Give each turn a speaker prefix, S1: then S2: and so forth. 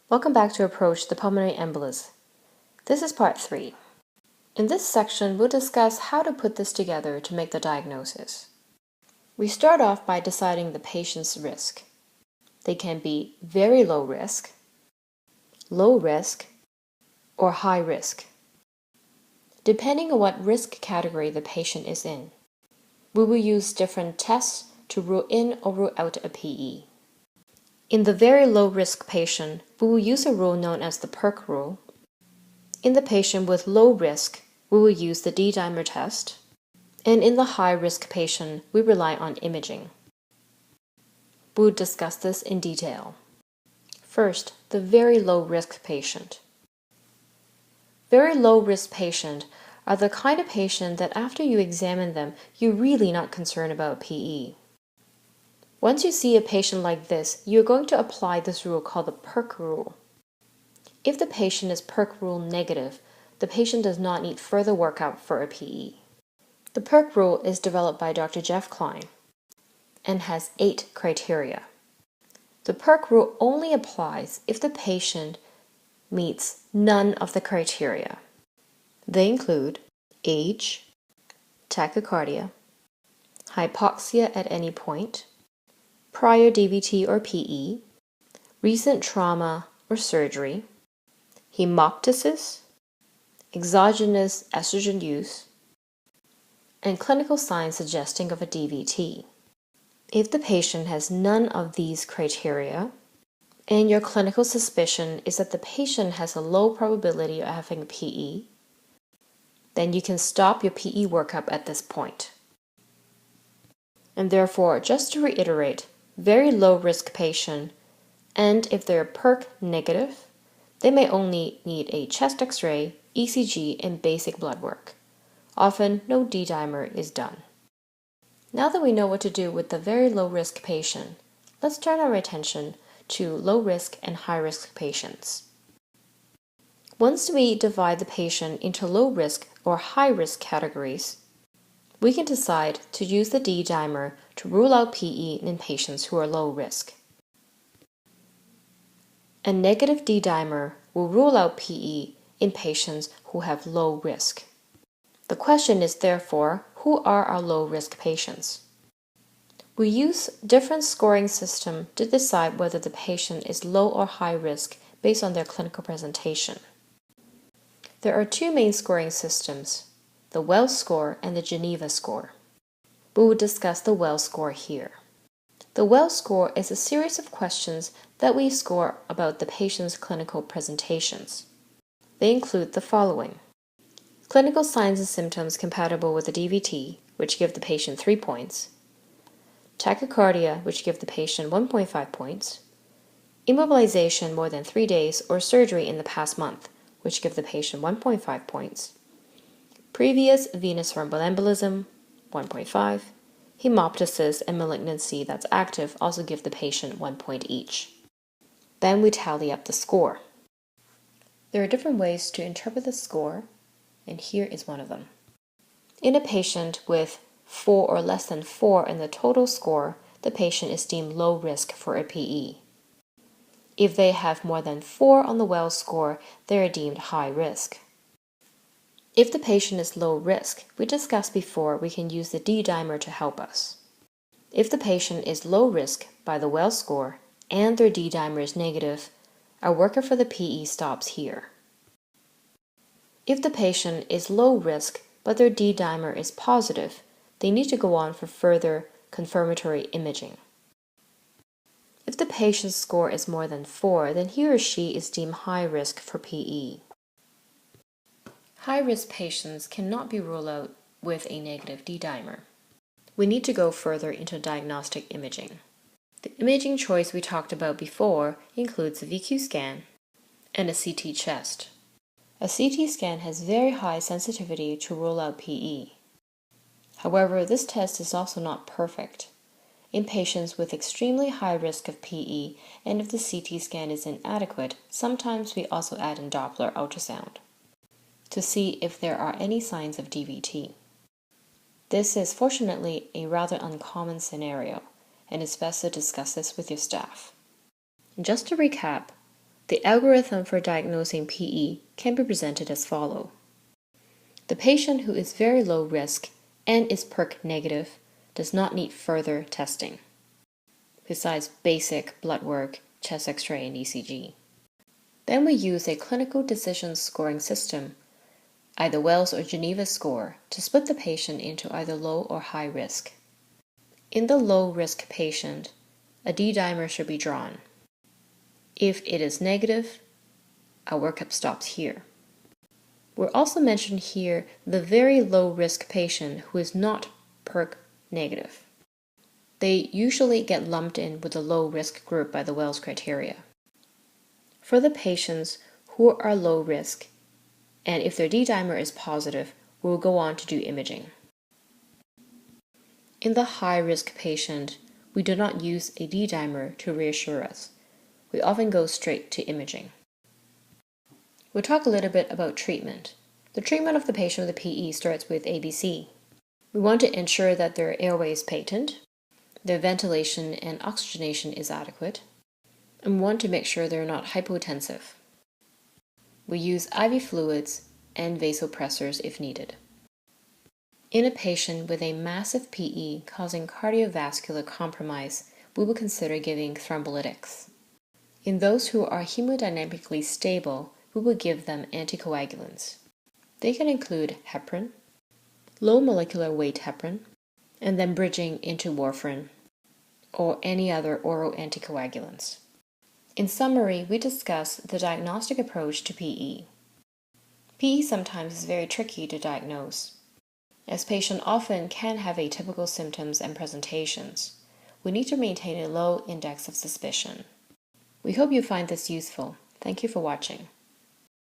S1: Welcome back to Approach the Pulmonary Embolus. This is part 3. In this section, we'll discuss how to put this together to make the diagnosis. We start off by deciding the patient's risk. They can be very low risk, or high risk, depending on what risk category the patient is in. We will use different tests to rule in or rule out a PE. In the very low risk patient, we will use a rule known as the PERC rule. In the patient with low risk, we will use the D-dimer test. And in the high risk patient, we rely on imaging. We'll discuss this in detail. First, the very low risk patient. Very low risk patient are the kind of patient that after you examine them, you're really not concerned about PE. Once you see a patient like this, you're going to apply this rule called the PERC rule. If the patient is PERC rule negative, the patient does not need further workup for a PE. The PERC rule is developed by Dr. Jeff Klein and has 8 criteria. The PERC rule only applies if the patient meets none of the criteria. They include age, tachycardia, hypoxia at any point, prior DVT or PE, recent trauma or surgery, hemoptysis, exogenous estrogen use, and clinical signs suggesting of a DVT. If the patient has none of these criteria, and your clinical suspicion is that the patient has a low probability of having a PE, then you can stop your PE workup at this point. And therefore, just to reiterate, very low risk patient, and if they're PERC negative, they may only need a chest X-ray, ECG, and basic blood work. Often, no D-dimer is done. Now that we know what to do with the very low risk patient, let's turn our attention to low risk and high risk patients. Once we divide the patient into low risk or high risk categories, we can decide to use the D-dimer to rule out PE in patients who are low risk. A negative D-dimer will rule out PE in patients who have low risk. The question is therefore, who are our low-risk patients? We use different scoring systems to decide whether the patient is low or high risk based on their clinical presentation. There are 2 main scoring systems, the Wells score and the Geneva score. We will discuss the Wells score here. The Wells score is a series of questions that we score about the patient's clinical presentations. They include the following: clinical signs and symptoms compatible with the DVT, which give the patient 3 points, tachycardia, which give the patient 1.5 points, immobilization more than 3 days or surgery in the past month, which give the patient 1.5 points, previous venous thromboembolism, 1.5, hemoptysis and malignancy that's active also give the patient 1 point each. Then we tally up the score. There are different ways to interpret the score, and here is one of them. In a patient with 4 or less than 4 in the total score, the patient is deemed low risk for a PE. If they have more than 4 on the Wells score, they are deemed high risk. If the patient is low risk, we discussed before we can use the D-dimer to help us. If the patient is low risk by the Wells score and their D-dimer is negative, our workup for the PE stops here. If the patient is low risk but their D-dimer is positive, they need to go on for further confirmatory imaging. If the patient's score is more than 4, then he or she is deemed high risk for PE. High-risk patients cannot be ruled out with a negative D-dimer. We need to go further into diagnostic imaging. The imaging choice we talked about before includes a VQ scan and a CT chest. A CT scan has very high sensitivity to rule out PE. However, this test is also not perfect. In patients with extremely high risk of PE, and if the CT scan is inadequate, sometimes we also add in Doppler ultrasound to see if there are any signs of DVT. This is fortunately a rather uncommon scenario, and it's best to discuss this with your staff. Just to recap, The algorithm for diagnosing PE can be presented as follows. The patient who is very low risk and is PERC negative does not need further testing, besides basic blood work, chest X-ray, and ECG. Then we use a clinical decision scoring system, either Wells or Geneva score, to split the patient into either low or high risk. In the low risk patient, a D-dimer should be drawn. If it is negative, our workup stops here. We're also mentioned here the very low risk patient who is not PERC negative. They usually get lumped in with the low risk group by the Wells criteria. For the patients who are low risk, and if their D-dimer is positive, we will go on to do imaging. In the high risk patient, we do not use a D-dimer to reassure us. We often go straight to imaging. We'll talk a little bit about treatment. The treatment of the patient with a PE starts with ABC. We want to ensure that their airway is patent, their ventilation and oxygenation is adequate, and we want to make sure they're not hypotensive. We use IV fluids and vasopressors if needed. In a patient with a massive PE causing cardiovascular compromise, we will consider giving thrombolytics. In those who are hemodynamically stable, we will give them anticoagulants. They can include heparin, low molecular weight heparin, and then bridging into warfarin or any other oral anticoagulants. In summary, we discussed the diagnostic approach to PE. PE sometimes is very tricky to diagnose, as patients often can have atypical symptoms and presentations. We need to maintain a low index of suspicion. We hope you find this useful. Thank you for watching.